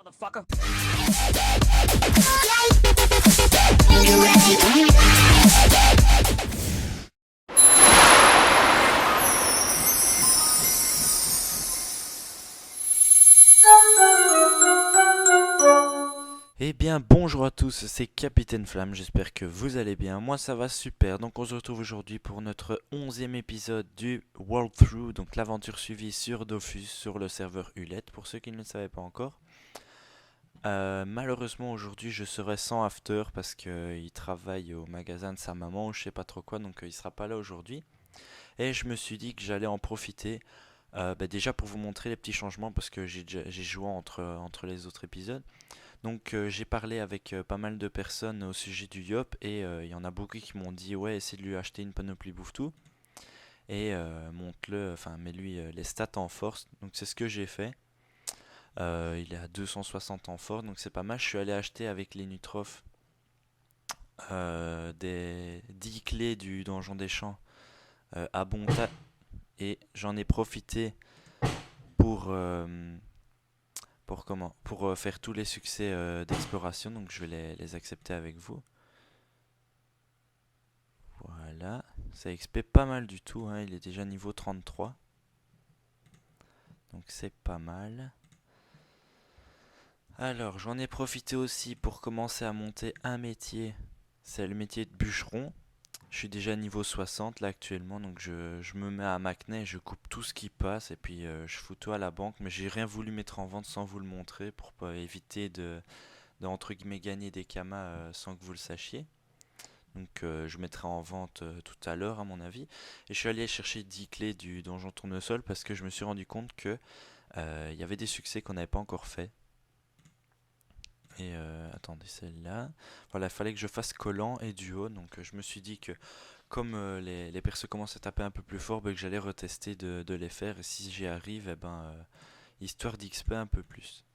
motherfucker. Eh bien bonjour à tous, c'est Capitaine Flamme, j'espère que vous allez bien, moi ça va super, donc on se retrouve aujourd'hui pour notre 11e épisode du World Through, donc l'aventure suivie sur Dofus, sur le serveur Hulette, pour ceux qui ne le savaient pas encore. Malheureusement aujourd'hui je serai sans After parce qu'il travaille au magasin de sa maman ou je sais pas trop quoi, donc il sera pas là aujourd'hui. Et je me suis dit que j'allais en profiter déjà pour vous montrer les petits changements parce que j'ai joué entre les autres épisodes. Donc j'ai parlé avec pas mal de personnes au sujet du Yop et il y en a beaucoup qui m'ont dit ouais essaie de lui acheter une panoplie bouffe-tout et monte-le, enfin mets-lui les stats en force. Donc c'est ce que j'ai fait. Il est à 260 en force donc c'est pas mal. Je suis allé acheter avec les Nutrophes des 10 clés du donjon des champs à bon tas et j'en ai profité pour pour faire tous les succès d'exploration donc je vais les accepter avec vous. Voilà, ça XP pas mal du tout, hein, il est déjà niveau 33. Donc c'est pas mal. Alors j'en ai profité aussi pour commencer à monter un métier. C'est le métier de bûcheron. Je suis déjà niveau 60 là actuellement, donc je me mets à Macnay, je coupe tout ce qui passe et puis je fous tout à la banque. Mais j'ai rien voulu mettre en vente sans vous le montrer pour pas éviter de entre guillemets gagner des kamas sans que vous le sachiez. Donc je mettrai en vente tout à l'heure à mon avis. Et je suis allé chercher 10 clés du donjon tournesol parce que je me suis rendu compte que il y avait des succès qu'on n'avait pas encore fait. Et attendez, celle-là. Voilà, il fallait que je fasse collant et duo. Donc je me suis dit que comme les persos commencent à taper un peu plus fort, bah, que j'allais retester de les faire. Et si j'y arrive, eh ben, histoire d'XP un peu plus.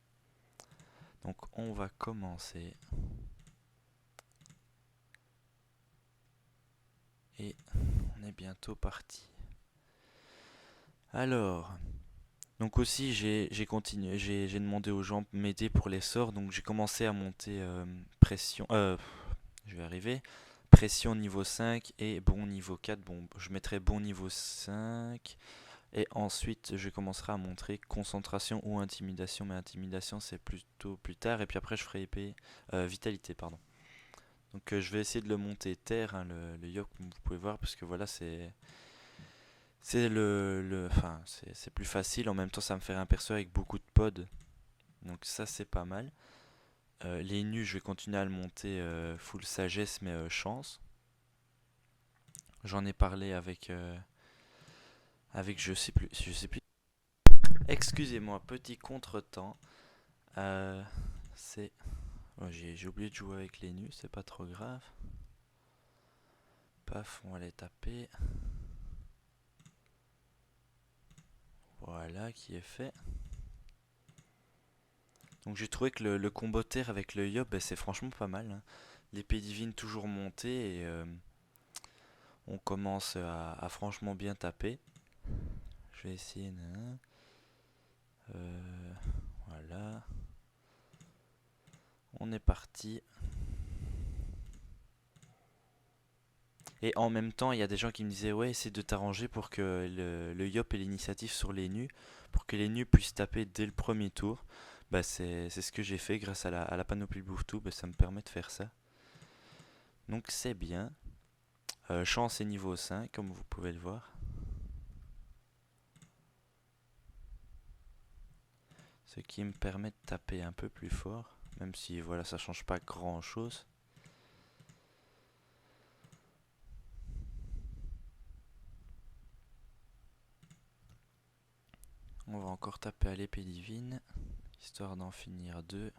Donc on va commencer. Et on est bientôt parti. Alors, donc aussi j'ai continué, j'ai demandé aux gens de m'aider pour les sorts, donc j'ai commencé à monter pression, je vais arriver, pression niveau 5 et bon niveau 4, bon je mettrai bon niveau 5 et ensuite je commencerai à montrer concentration ou intimidation, mais intimidation c'est plutôt plus tard et puis après je ferai épée, vitalité pardon. Donc je vais essayer de le monter terre, hein, le Yok comme vous pouvez voir parce que voilà c'est enfin, c'est plus facile. En même temps, ça me fait un perso avec beaucoup de pods. Donc ça, c'est pas mal. Les nus, je vais continuer à le monter full sagesse, mais chance. J'en ai parlé avec je sais plus. Excusez-moi, petit contretemps. Euh, c'est, oh, j'ai oublié de jouer avec les nus, c'est pas trop grave. Paf, on va les taper. Voilà, qui est fait. Donc j'ai trouvé que le combo terre avec le Yop, ben, c'est franchement pas mal, hein. L'épée divine toujours montée et on commence à franchement bien taper. Je vais essayer. Voilà. On est parti. Et en même temps, il y a des gens qui me disaient ouais, essaie de t'arranger pour que le Yop ait l'initiative sur les nus, pour que les nus puissent taper dès le premier tour. Bah c'est ce que j'ai fait grâce à la panoplie Bouffe-Tout, bah, ça me permet de faire ça. Donc c'est bien. Chance est niveau 5 comme vous pouvez le voir. Ce qui me permet de taper un peu plus fort, même si voilà ça change pas grand chose. On va encore taper à l'épée divine, histoire d'en finir deux.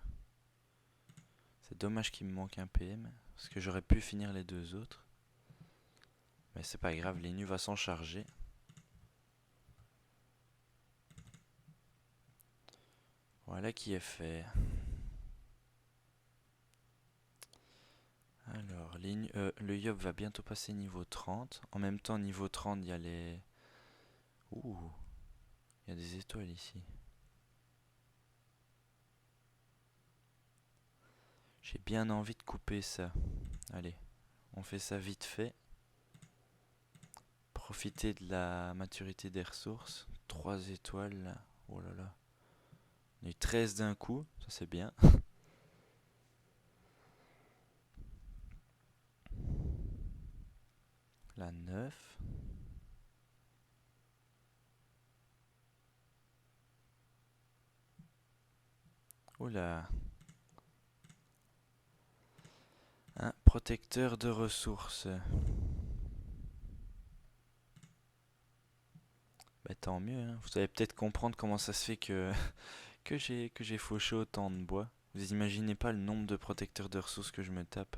C'est dommage qu'il me manque un PM, parce que j'aurais pu finir les deux autres. Mais c'est pas grave, les nus va s'en charger. Voilà qui est fait. Alors, le Yop va bientôt passer niveau 30. En même temps, niveau 30, il y a les... Ouh, il y a des étoiles ici. J'ai bien envie de couper ça. Allez, on fait ça vite fait. Profiter de la maturité des ressources. 3 étoiles là. Oh là là. On a eu 13 d'un coup, ça c'est bien. La 9. Oula. Un protecteur de ressources. Bah tant mieux, hein. Vous allez peut-être comprendre comment ça se fait que j'ai fauché autant de bois. Vous imaginez pas le nombre de protecteurs de ressources que je me tape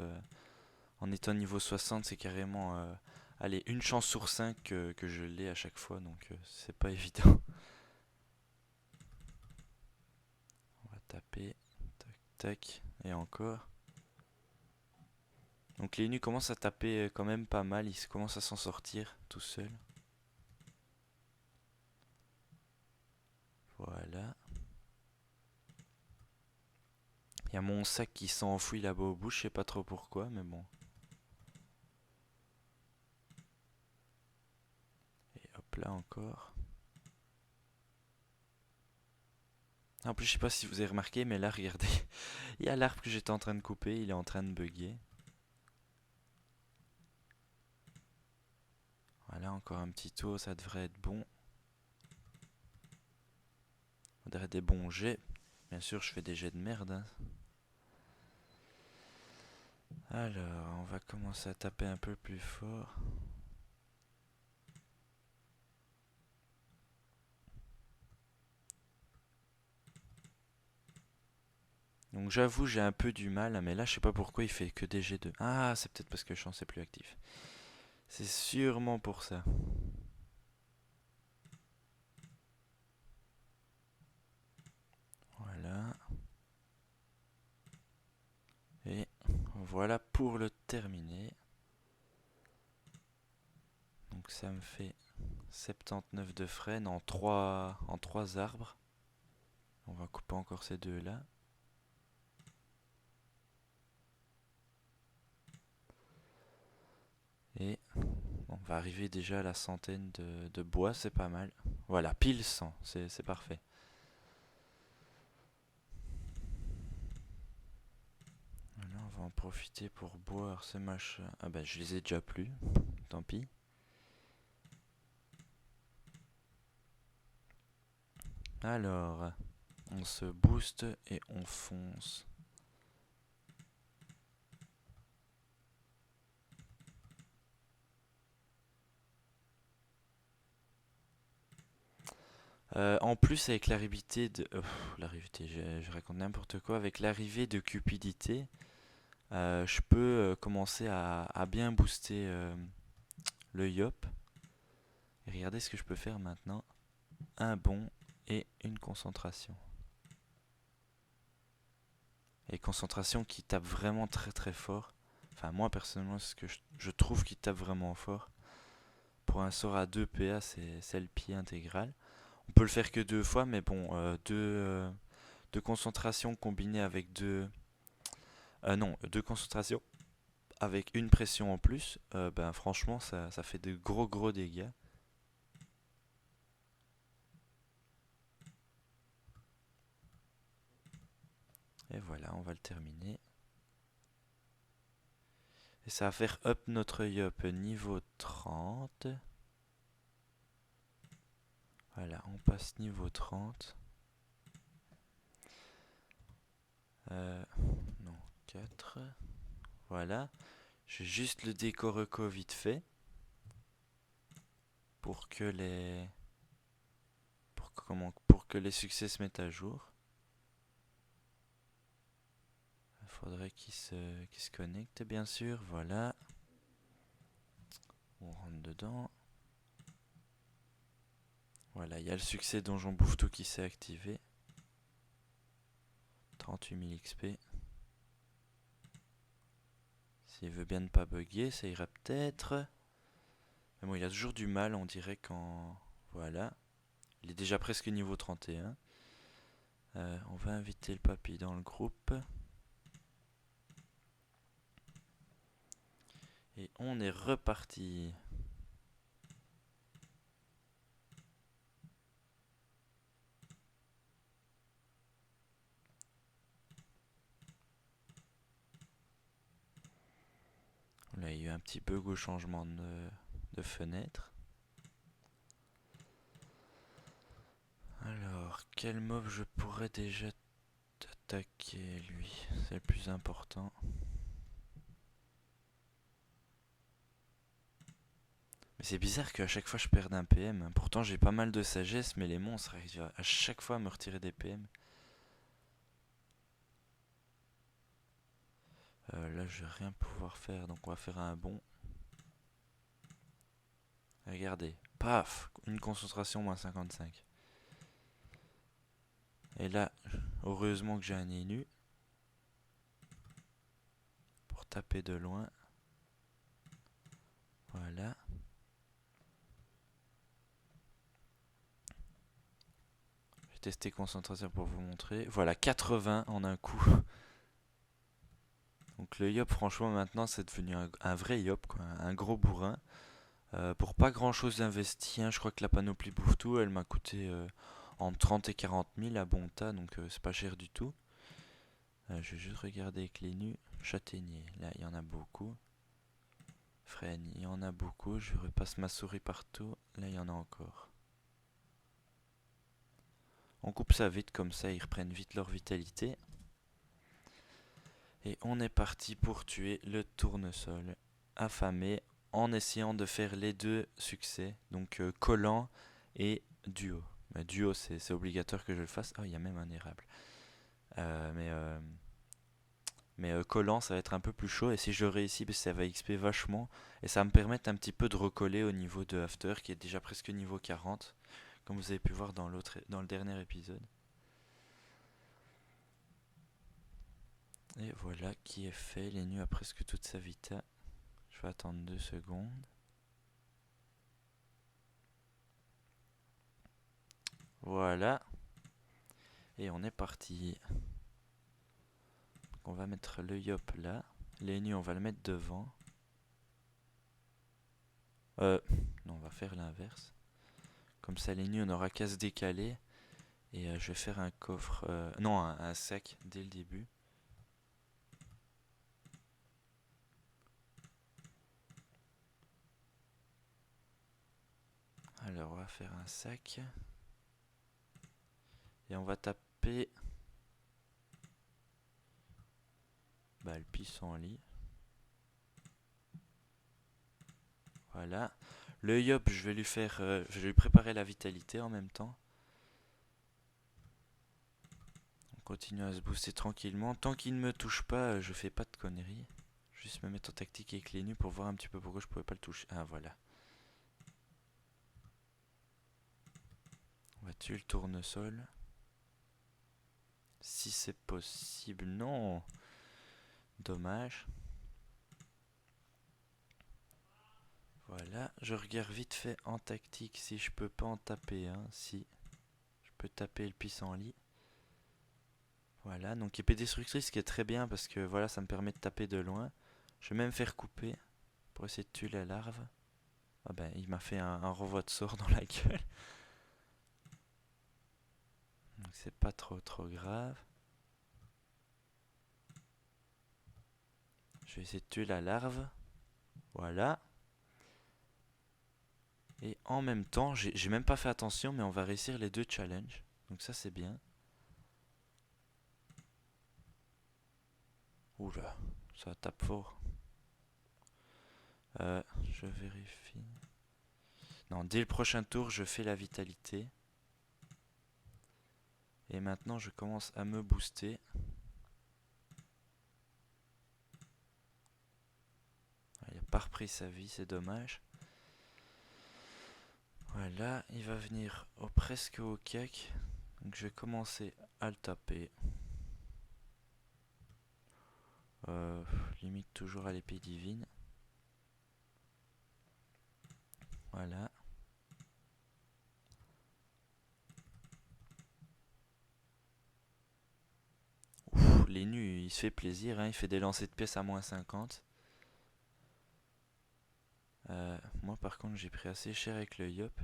en étant niveau 60, c'est carrément allez, une chance sur 5 que je l'ai à chaque fois, donc c'est pas évident. On va taper, tac tac, et encore. Donc les nus commencent à taper quand même pas mal, ils commencent à s'en sortir tout seuls. Voilà. Il y a mon sac qui s'enfuit là-bas au bout, je sais pas trop pourquoi, mais bon. Et hop là encore. En plus, je sais pas si vous avez remarqué, mais là, regardez. Il y a l'arbre que j'étais en train de couper, il est en train de bugger. Voilà, encore un petit tour, ça devrait être bon. On dirait des bons jets. Bien sûr, je fais des jets de merde, hein. Alors, on va commencer à taper un peu plus fort. Donc j'avoue, j'ai un peu du mal, mais là, je sais pas pourquoi il fait que des jets de... Ah, c'est peut-être parce que le champ c'est plus actif. C'est sûrement pour ça. Voilà. Et voilà pour le terminer. Donc ça me fait 79 de frêne en trois arbres. On va couper encore ces deux là. Et on va arriver déjà à la centaine de bois, c'est pas mal. Voilà, pile 100, c'est parfait. Voilà, on va en profiter pour boire ces machins. Ah bah je les ai déjà plus, tant pis. Alors, on se booste et on fonce. En plus, avec l'arrivée de... l'arrivée, je raconte n'importe quoi. Avec l'arrivée de Cupidité, je peux commencer à bien booster le Yop. Et regardez ce que je peux faire maintenant. Un bond et une concentration. Et concentration qui tape vraiment très très fort. Enfin, moi personnellement, c'est ce que je trouve qui tape vraiment fort. Pour un sort à 2 PA, c'est le pied intégral. On peut le faire que 2 fois, mais bon, deux concentrations combinées avec deux. Non, 2 concentrations avec une pression en plus, ben franchement, ça fait de gros gros dégâts. Et voilà, on va le terminer. Et ça va faire up notre Yop niveau 30. Voilà, on passe niveau 30. Non, 4. Voilà. Je vais juste le décor reco vite fait. Pour que les... pour que les succès se mettent à jour. Il faudrait qu'il se connecte, bien sûr. Voilà. On rentre dedans. Voilà, il y a le succès Donjon Bouffe Tout qui s'est activé. 38 000 XP. S'il veut bien ne pas bugger, ça ira peut-être. Mais bon, il a toujours du mal, on dirait, quand... Voilà. Il est déjà presque niveau 31. On va inviter le papy dans le groupe. Et on est reparti. Là, il y a eu un petit bug au changement de fenêtre. Alors, quel mob je pourrais déjà attaquer, lui? C'est le plus important. Mais c'est bizarre qu'à chaque fois je perde un PM. Pourtant j'ai pas mal de sagesse, mais les monstres arrivent à chaque fois à me retirer des PM. Là je vais rien pouvoir faire, donc on va faire un bond. Regardez, paf, une concentration moins 55. Et là, heureusement que j'ai un nez nu pour taper de loin. Voilà. Je vais tester concentration pour vous montrer. Voilà, 80 en un coup. Donc le yop, franchement, maintenant c'est devenu un vrai yop, quoi, un gros bourrin. Pour pas grand chose investi, hein, je crois que la panoplie bouffe tout, elle m'a coûté entre 30 et 40 000 à bon tas, donc c'est pas cher du tout. Je vais juste regarder avec les nus. Châtaignier, là il y en a beaucoup. Frêne, il y en a beaucoup. Je repasse ma souris partout, là il y en a encore. On coupe ça vite, comme ça ils reprennent vite leur vitalité. Et on est parti pour tuer le tournesol affamé en essayant de faire les deux succès, donc collant et duo. Bah, duo, c'est obligatoire que je le fasse. Oh, il y a même un érable. Mais collant, ça va être un peu plus chaud. Et si je réussis, bah, ça va XP vachement. Et ça va me permettre un petit peu de recoller au niveau de After, qui est déjà presque niveau 40, comme vous avez pu voir dans le dernier épisode. Et voilà qui est fait. Les nus a presque toute sa vita. Je vais attendre 2 secondes. Voilà. Et on est parti. On va mettre le yop là. Les nus, on va le mettre devant. Non, on va faire l'inverse. Comme ça, les nus, on n'aura qu'à se décaler. Et je vais faire un coffre. Non, un sac dès le début. Alors, on va faire un sac. Et on va taper. Bah, le pissenlit. Voilà. Le yop, je vais lui faire. Je vais lui préparer la vitalité en même temps. On continue à se booster tranquillement. Tant qu'il ne me touche pas, je fais pas de conneries. Juste me mettre en tactique avec les nus pour voir un petit peu pourquoi je pouvais pas le toucher. Ah, voilà. On va tuer le tournesol. Si c'est possible. Non. Dommage. Voilà. Je regarde vite fait en tactique si je peux pas en taper un. Si. Je peux taper le pissenlit. Voilà. Donc épée destructrice qui est très bien parce que voilà, ça me permet de taper de loin. Je vais même faire couper pour essayer de tuer la larve. Ah ben, il m'a fait un renvoi de sort dans la gueule. Donc c'est pas trop grave. Je vais essayer de tuer la larve. Voilà. Et en même temps, j'ai même pas fait attention, mais on va réussir les deux challenges. Donc ça c'est bien. Oula, ça tape fort. Je vérifie. Non, dès le prochain tour, je fais la vitalité. Et maintenant, je commence à me booster. Il n'a pas repris sa vie, c'est dommage. Voilà, il va venir presque au cac. Donc je vais commencer à le taper. Limite toujours à l'épée divine. Voilà. Ouf, les nus, il se fait plaisir, hein, il fait des lancers de pièces à moins 50. Moi par contre j'ai pris assez cher avec le Yop.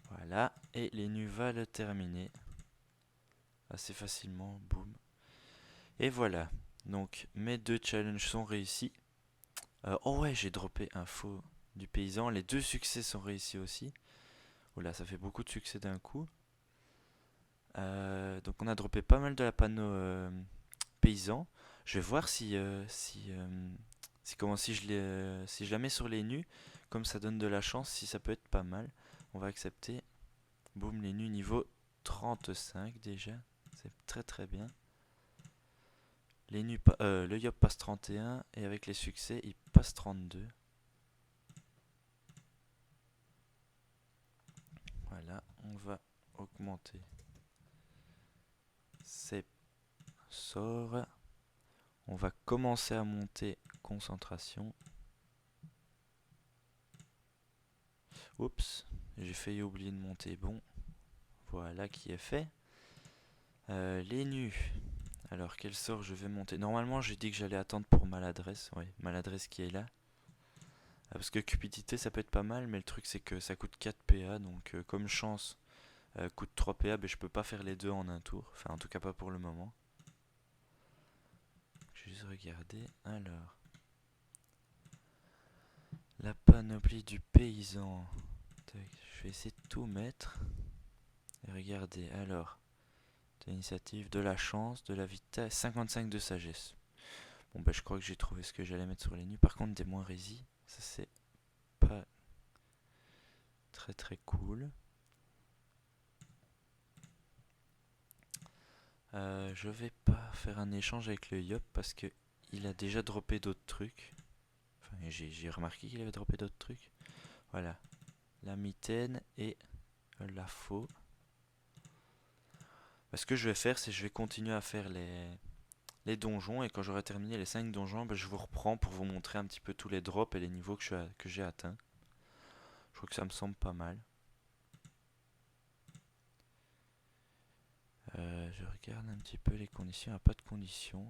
Voilà, et les nus va le terminer assez facilement, boum. Et voilà, donc mes 2 challenges sont réussis. Oh ouais, j'ai droppé un faux du paysan, les 2 succès sont réussis aussi. Oula, ça fait beaucoup de succès d'un coup. Donc on a droppé pas mal de la panneau paysan. Je vais voir si je la mets sur les nus, comme ça donne de la chance, si ça peut être pas mal. On va accepter. Boum, les nus niveau 35 déjà. C'est très très bien. Le Yop passe 31 et avec les succès, il passe 32. Voilà, on va augmenter ces sorts. On va commencer à monter concentration. Oups, j'ai failli oublier de monter. Bon, voilà qui est fait. Les nus. Alors, quel sort je vais monter? Normalement, j'ai dit que j'allais attendre pour maladresse. Oui, maladresse qui est là. Parce que cupidité, ça peut être pas mal, mais le truc, c'est que ça coûte 4 PA. Donc, comme chance coûte 3 PA, ben, je peux pas faire les deux en un tour. Enfin, en tout cas, pas pour le moment. Je vais juste regarder. Alors, la panoplie du paysan. Tac, je vais essayer de tout mettre. Et regardez, alors. De l'initiative, de la chance, de la vitesse, 55 de sagesse. Bon bah je crois que j'ai trouvé ce que j'allais mettre sur les nus. Par contre des moins résis, ça c'est pas très très cool. Je vais pas faire un échange avec le Yop parce que il a déjà droppé d'autres trucs. Enfin j'ai remarqué qu'il avait droppé d'autres trucs. Voilà, la mitaine et la faux. Ce que je vais faire, c'est que je vais continuer à faire les donjons et quand j'aurai terminé les 5 donjons, bah, je vous reprends pour vous montrer un petit peu tous les drops et les niveaux que j'ai atteints. Je crois que ça me semble pas mal. Je regarde un petit peu les conditions. Il n'y a pas de conditions.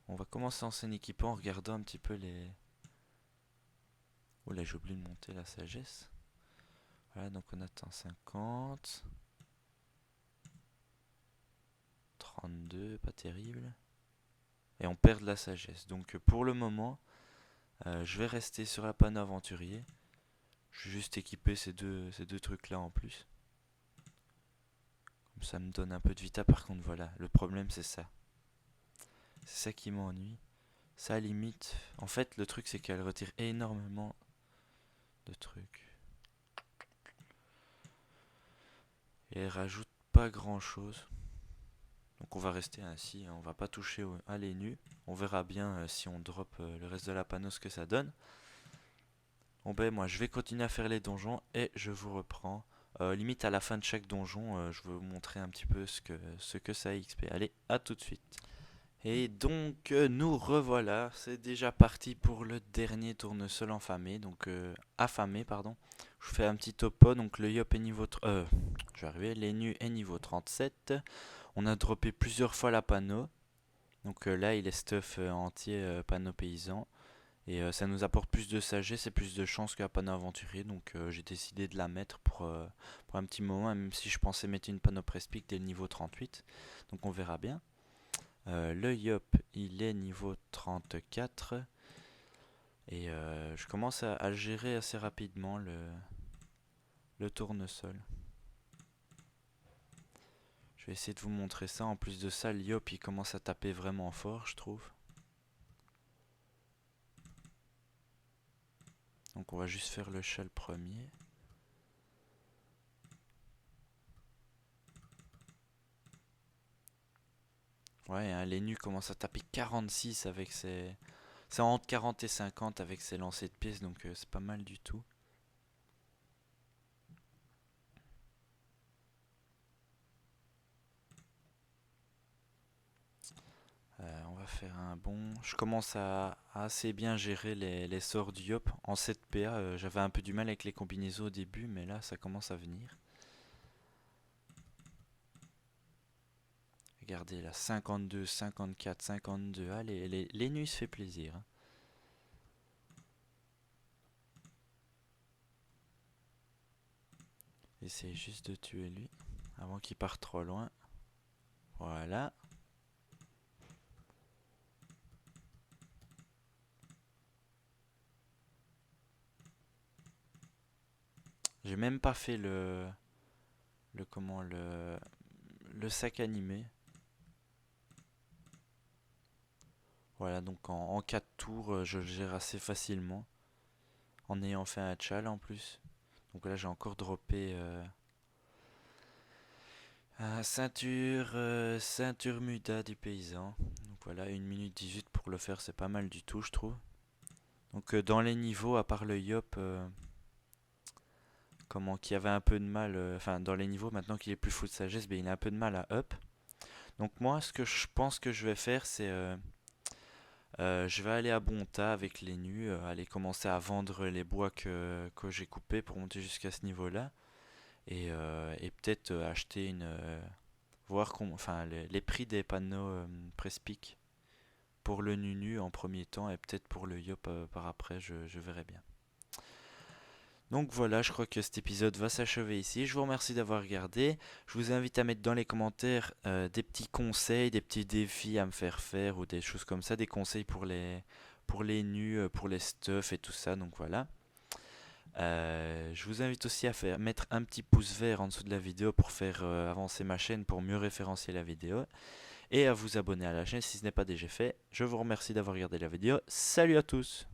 On va commencer en scène équipant en regardant un petit peu les... Oh là, j'ai oublié de monter la sagesse. Voilà, donc on attend 50. 32, pas terrible. Et on perd de la sagesse. Donc pour le moment, je vais rester sur la panne aventurier. Je vais juste équiper ces deux trucs là en plus. Comme ça me donne un peu de vita. Par contre, voilà, le problème c'est ça. C'est ça qui m'ennuie. Ça limite. En fait, le truc c'est qu'elle retire énormément de trucs. Et elle rajoute pas grand chose. Donc on va rester ainsi, hein. On va pas toucher à les nus. On verra bien si on drop le reste de la panneau ce que ça donne. Bon ben moi je vais continuer à faire les donjons et je vous reprends. Limite à la fin de chaque donjon, je vais vous montrer un petit peu ce que ça XP. Allez, à tout de suite. Et donc nous revoilà, c'est déjà parti pour le dernier tournesol affamé, affamé pardon. Je vous fais un petit topo, donc le Yop est niveau je vais arriver, les nus est niveau 37. On a droppé plusieurs fois la panneau. Donc là il est stuff entier panneau paysan. Et ça nous apporte plus de sagesse et plus de chance que la panneau aventurier. Donc j'ai décidé de la mettre pour un petit moment, même si je pensais mettre une panneau Prespic dès le niveau 38. Donc on verra bien. Le Yop, il est niveau 34. Et je commence à gérer assez rapidement le tournesol. Je vais essayer de vous montrer ça. En plus de ça, le Yop, il commence à taper vraiment fort, je trouve. Donc on va juste faire le chat le premier. Ouais, hein, les nus commencent à taper 46 avec ses... C'est entre 40 et 50 avec ses lancers de pièces, donc c'est pas mal du tout. On va faire un bon... Je commence à assez bien gérer les sorts du Yop. En 7 PA, j'avais un peu du mal avec les combinaisons au début, mais là ça commence à venir. Regardez là, 52, 54, 52. Allez, les nuits se fait plaisir, hein. Essayez juste de tuer lui avant qu'il parte trop loin. Voilà. J'ai même pas fait le sac animé. Voilà, donc en 4 tours, je le gère assez facilement. En ayant fait un tchal en plus. Donc là, j'ai encore droppé ceinture Muda du paysan. Donc voilà, 1 minute 18 pour le faire, c'est pas mal du tout, je trouve. Donc dans les niveaux, à part le Yop, qui avait un peu de mal, enfin dans les niveaux, maintenant qu'il est plus full sagesse, ben, il a un peu de mal à up. Donc moi, ce que je pense que je vais faire, c'est je vais aller à Bonta avec les nus, aller commencer à vendre les bois que j'ai coupés pour monter jusqu'à ce niveau-là. Et peut-être acheter voir enfin, les prix des panneaux Prespic pour le Nunu en premier temps et peut-être pour le Yop par après, je verrai bien. Donc voilà, je crois que cet épisode va s'achever ici. Je vous remercie d'avoir regardé. Je vous invite à mettre dans les commentaires des petits conseils, des petits défis à me faire ou des choses comme ça, des conseils pour les nus, pour les stuffs et tout ça. Donc voilà. Je vous invite aussi à mettre un petit pouce vert en dessous de la vidéo pour faire avancer ma chaîne, pour mieux référencier la vidéo. Et à vous abonner à la chaîne si ce n'est pas déjà fait. Je vous remercie d'avoir regardé la vidéo. Salut à tous!